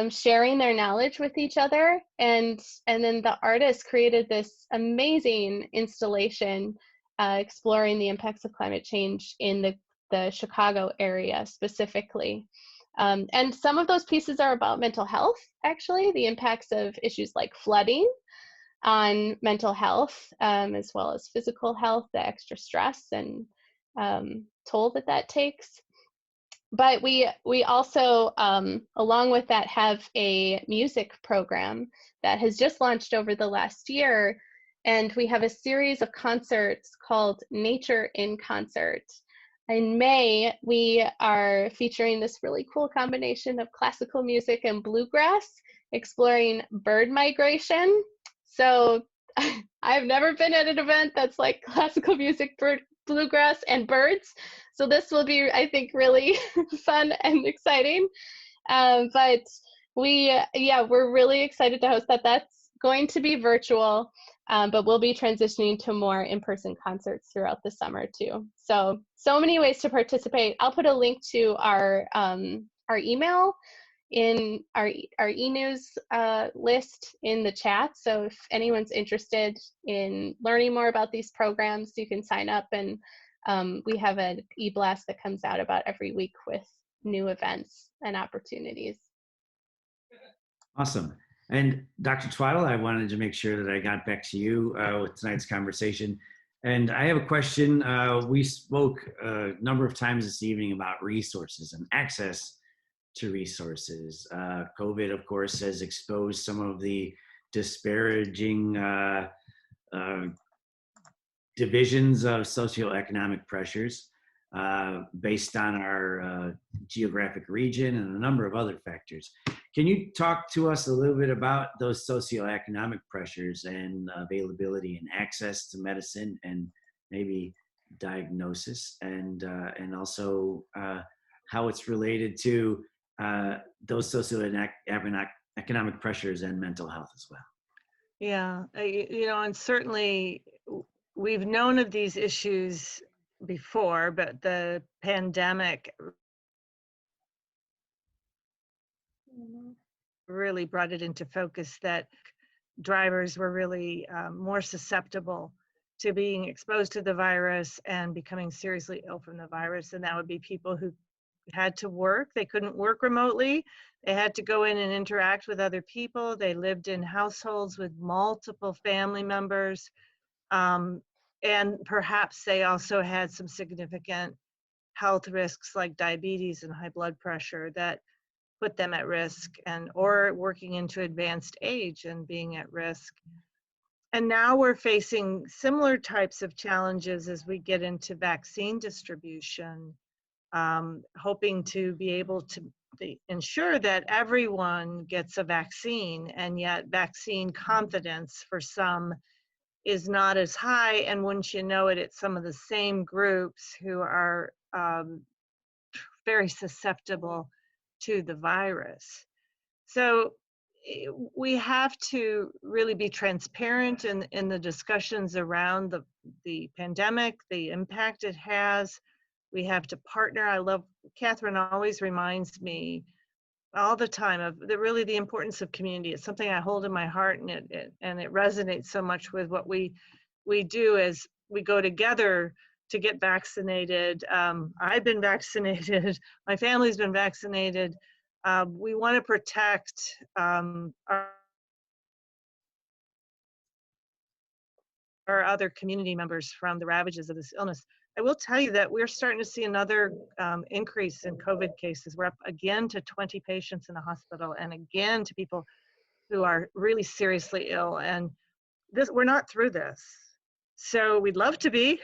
sharing their knowledge with each other, and then the artists created this amazing installation exploring the impacts of climate change in the Chicago area specifically. And some of those pieces are about mental health, actually, the impacts of issues like flooding on mental health, as well as physical health, the extra stress and toll that takes. But we also, along with that, have a music program that has just launched over the last year, and we have a series of concerts called Nature in Concert. In May, we are featuring this really cool combination of classical music and bluegrass, exploring bird migration. So I've never been at an event that's like classical music, bluegrass, and birds. So this will be, I think, really fun and exciting. But we're really excited to host that. That's going to be virtual, but we'll be transitioning to more in-person concerts throughout the summer too. So many ways to participate. I'll put a link to our email in our e-news list in the chat. So if anyone's interested in learning more about these programs, you can sign up, and we have an e-blast that comes out about every week with new events and opportunities. Awesome. And Dr. Twaddle, I wanted to make sure that I got back to you with tonight's conversation. And I have a question. We spoke a number of times this evening about resources and access to resources. COVID, of course, has exposed some of the disparaging divisions of socioeconomic pressures based on our geographic region and a number of other factors. Can you talk to us a little bit about those socioeconomic pressures and availability and access to medicine and maybe diagnosis, and also how it's related to those socioeconomic pressures and mental health as well? Yeah, and certainly we've known of these issues before, but the pandemic really brought it into focus that drivers were really more susceptible to being exposed to the virus and becoming seriously ill from the virus. And that would be people who had to work. They couldn't work remotely. They had to go in and interact with other people. They lived in households with multiple family members. And perhaps they also had some significant health risks like diabetes and high blood pressure that put them at risk, or working into advanced age and being at risk. And now we're facing similar types of challenges as we get into vaccine distribution, hoping to be able to ensure that everyone gets a vaccine, and yet vaccine confidence for some is not as high. And wouldn't you know it, it's some of the same groups who are very susceptible to the virus. So we have to really be transparent in the discussions around the pandemic, the impact it has. We have to partner. I love, Catherine always reminds me all the time of the importance of community. It's something I hold in my heart, and it resonates so much with what we do as we go together to get vaccinated. I've been vaccinated. My family's been vaccinated. We want to protect our other community members from the ravages of this illness. I will tell you that we're starting to see another increase in COVID cases. We're up again to 20 patients in the hospital, and again to people who are really seriously ill. And we're not through this. So we'd love to be,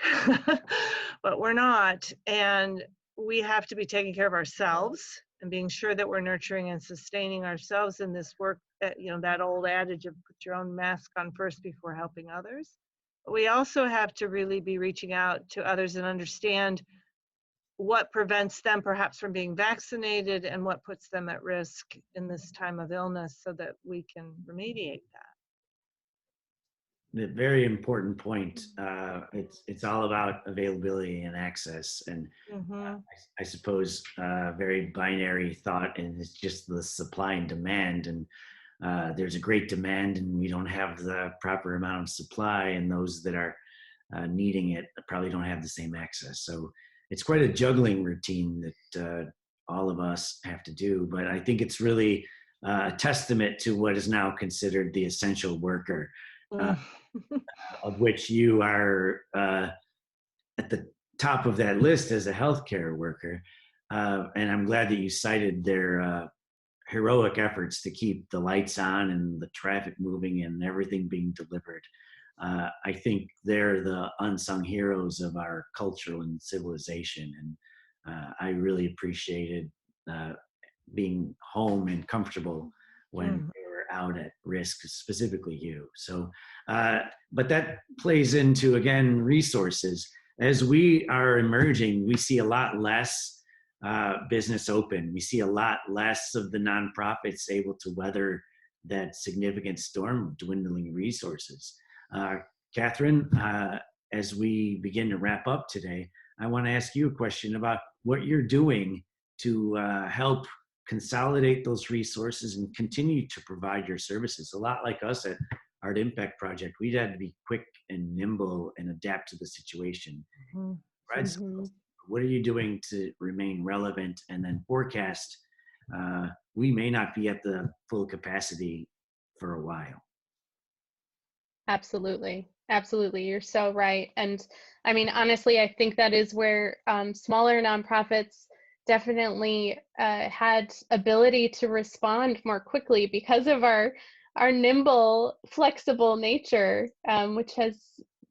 but we're not. And we have to be taking care of ourselves and being sure that we're nurturing and sustaining ourselves in this work. That old adage of put your own mask on first before helping others. But we also have to really be reaching out to others and understand what prevents them perhaps from being vaccinated and what puts them at risk in this time of illness, so that we can remediate that. The very important point. It's all about availability and access, and I suppose very binary thought, and it's just the supply and demand. And there's a great demand, and we don't have the proper amount of supply, and those that are needing it probably don't have the same access. So it's quite a juggling routine that all of us have to do. But I think it's really a testament to what is now considered the essential worker. Of which you are at the top of that list as a healthcare worker. And I'm glad that you cited their heroic efforts to keep the lights on and the traffic moving and everything being delivered. I think they're the unsung heroes of our culture and civilization. And I really appreciated being home and comfortable when out at risk, specifically you. So, but that plays into, again, resources. As we are emerging, we see a lot less business open. We see a lot less of the nonprofits able to weather that significant storm of dwindling resources. Catherine, as we begin to wrap up today, I want to ask you a question about what you're doing to help consolidate those resources and continue to provide your services. A lot like us at Art Impact Project, we had to be quick and nimble and adapt to the situation. Right? So what are you doing to remain relevant and then forecast? We may not be at the full capacity for a while. Absolutely. Absolutely. You're so right. And I mean, honestly, I think that is where smaller nonprofits definitely had ability to respond more quickly because of our nimble, flexible nature, which has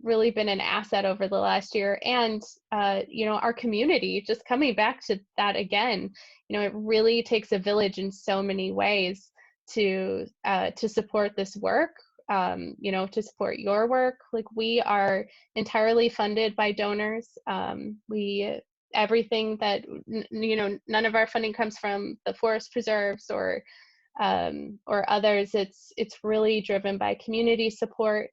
really been an asset over the last year. And, our community, just coming back to that again, it really takes a village in so many ways to support this work, to support your work. Like, we are entirely funded by donors. Everything that, none of our funding comes from the forest preserves or others. It's really driven by community support.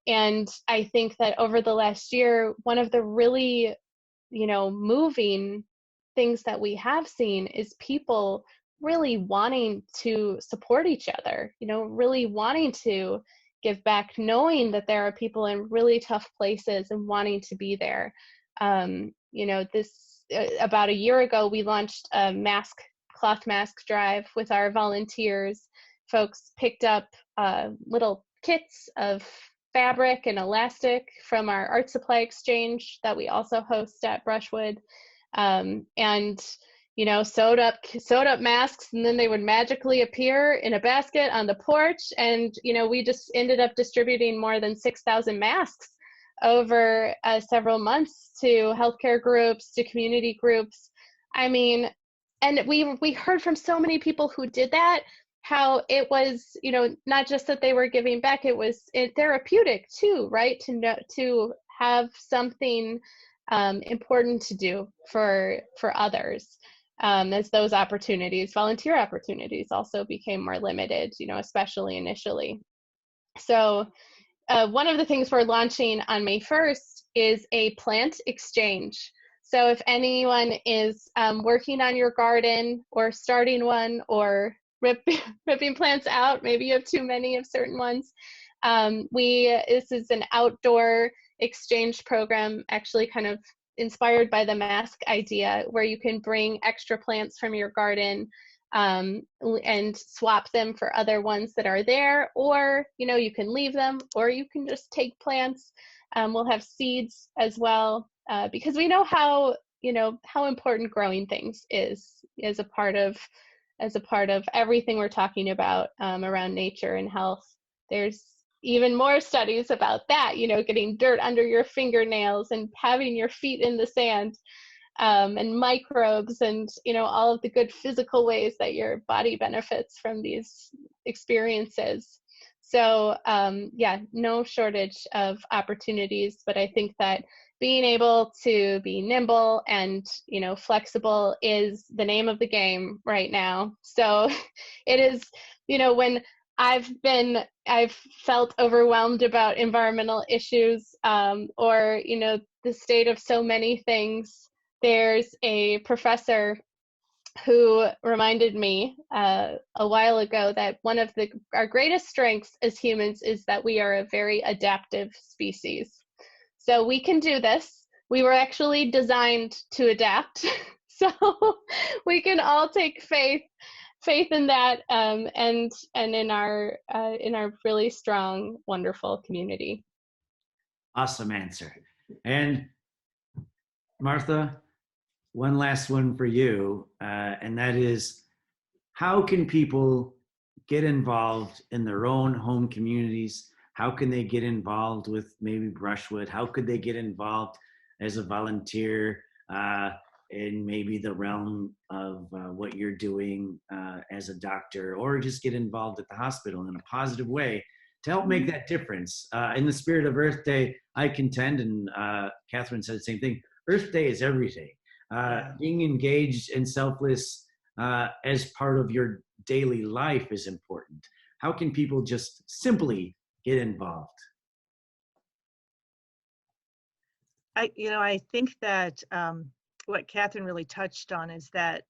And I think that over the last year, one of the really, moving things that we have seen is people really wanting to support each other, really wanting to give back, knowing that there are people in really tough places and wanting to be there. About a year ago, we launched a cloth mask drive with our volunteers. Folks picked up little kits of fabric and elastic from our art supply exchange that we also host at Brushwood, and sewed up masks, and then they would magically appear in a basket on the porch. And we just ended up distributing more than 6,000 masks over several months to healthcare groups, to community groups. I mean, and we heard from so many people who did that, how it was, not just that they were giving back, it was therapeutic too, right? To have something important to do for others, as those volunteer opportunities also became more limited, especially initially. So one of the things we're launching on May 1st is a plant exchange. So if anyone is working on your garden or starting one or ripping plants out, maybe you have too many of certain ones, this is an outdoor exchange program, actually kind of inspired by the mask idea, where you can bring extra plants from your garden and swap them for other ones that are there, or you can leave them, or you can just take plants. We'll have seeds as well, because we know how important growing things is as a part of everything we're talking about around nature and health. There's even more studies about that, getting dirt under your fingernails and having your feet in the sand, and microbes, and all of the good physical ways that your body benefits from these experiences. So no shortage of opportunities, but I think that being able to be nimble and flexible is the name of the game right now. So it is, when I've felt overwhelmed about environmental issues, or the state of so many things, there's a professor who reminded me a while ago that one of our greatest strengths as humans is that we are a very adaptive species. So we can do this. We were actually designed to adapt. So we can all take faith in that, and in our really strong, wonderful community. Awesome answer. And Martha, one last one for you, and that is, how can people get involved in their own home communities? How can they get involved with maybe Brushwood? How could they get involved as a volunteer in maybe the realm of what you're doing as a doctor, or just get involved at the hospital in a positive way to help make that difference? In the spirit of Earth Day, I contend, and Catherine said the same thing, Earth Day is every day. Being engaged and selfless as part of your daily life is important. How can people just simply get involved? I think that what Catherine really touched on is that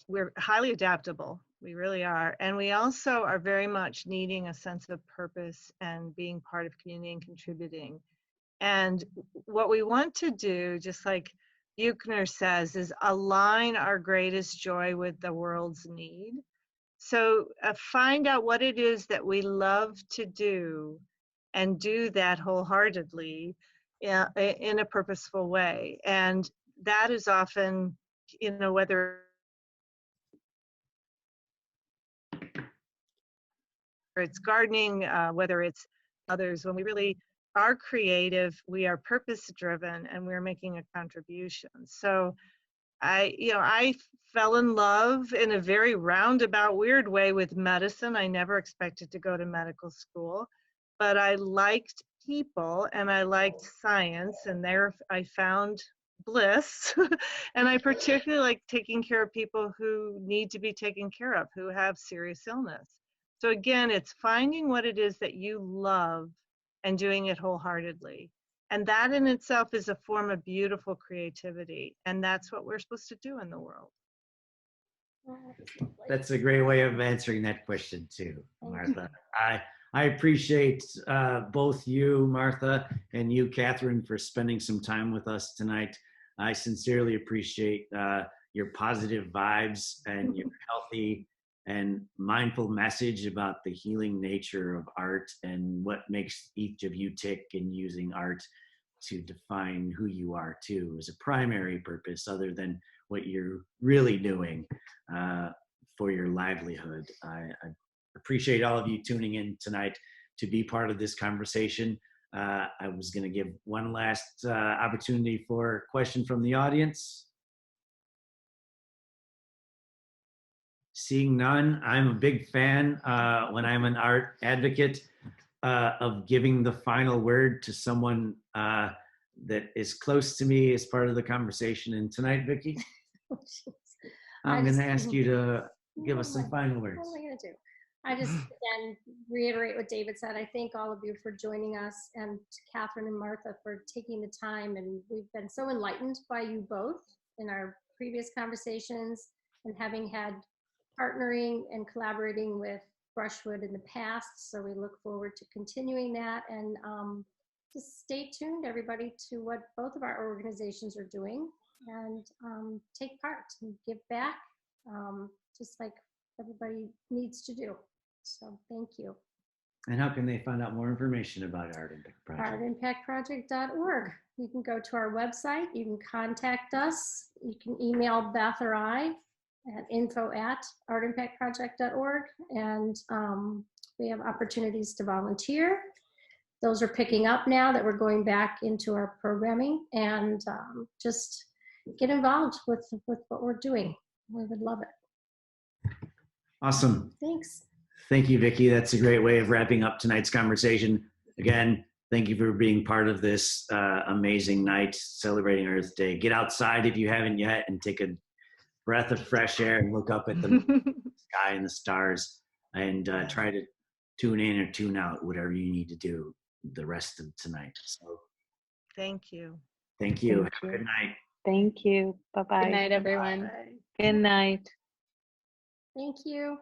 we're highly adaptable. We really are. And we also are very much needing a sense of purpose and being part of community and contributing. And what we want to do, just like Buchner says, is align our greatest joy with the world's need. So find out what it is that we love to do and do that wholeheartedly in a purposeful way. And that is often, whether it's gardening, whether it's others, when we really are creative, we are purpose driven, and we're making a contribution. So I fell in love in a very roundabout, weird way with medicine. I never expected to go to medical school, but I liked people and I liked science, and there I found bliss. And I particularly like taking care of people who need to be taken care of, who have serious illness. So again, it's finding what it is that you love and doing it wholeheartedly. And that in itself is a form of beautiful creativity. And that's what we're supposed to do in the world. That's a great way of answering that question too, Martha. I appreciate both you, Martha, and you, Catherine, for spending some time with us tonight. I sincerely appreciate your positive vibes and your healthy and mindful message about the healing nature of art and what makes each of you tick in using art to define who you are too as a primary purpose other than what you're really doing for your livelihood. I appreciate all of you tuning in tonight to be part of this conversation. I was going to give one last opportunity for a question from the audience. Seeing none, I'm a big fan when I'm an art advocate of giving the final word to someone that is close to me as part of the conversation. And tonight, Vicki, I'm going to ask you to give us some final words. What am I going to do? I just, again, reiterate what David said. I thank all of you for joining us, and Catherine and Martha for taking the time. And we've been so enlightened by you both in our previous conversations, and having had partnering and collaborating with Brushwood in the past. So we look forward to continuing that, and just stay tuned, everybody, to what both of our organizations are doing, and take part and give back, just like everybody needs to do. So thank you. And how can they find out more information about Art Impact Project? artimpactproject.org. You can go to our website. You can contact us. You can email Beth or I at info@artimpactproject.org. And we have opportunities to volunteer. Those are picking up now that we're going back into our programming, and just get involved with what we're doing. We would love it. Awesome. Thanks. Thank you, Vicki. That's a great way of wrapping up tonight's conversation. Again, thank you for being part of this amazing night celebrating Earth Day. Get outside if you haven't yet and take a breath of fresh air and look up at the sky and the stars, and try to tune in or tune out, whatever you need to do the rest of tonight. So Thank you. thank you. Thank Have a you. good night. Thank you. Bye-bye. Good night, everyone. Bye. Good night. Thank you.